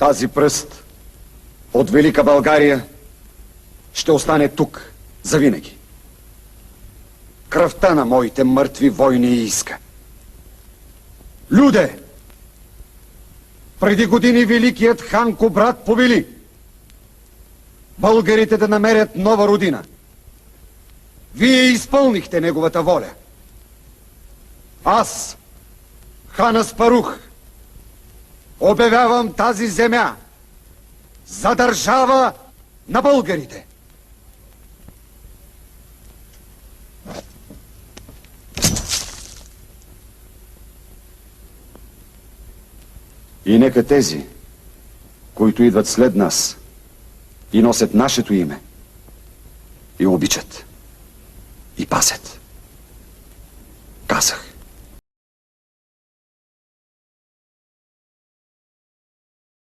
Тази пръст от Велика България ще остане тук завинаги. Кръвта на моите мъртви войни иска. Люде! Преди години великият хан Кубрат повели българите да намерят нова родина. Вие изпълнихте неговата воля. Аз, хан Аспарух, обявявам тази земя за държава на българите. И нека тези, които идват след нас и носят нашето име, и обичат, и пасят. Казах.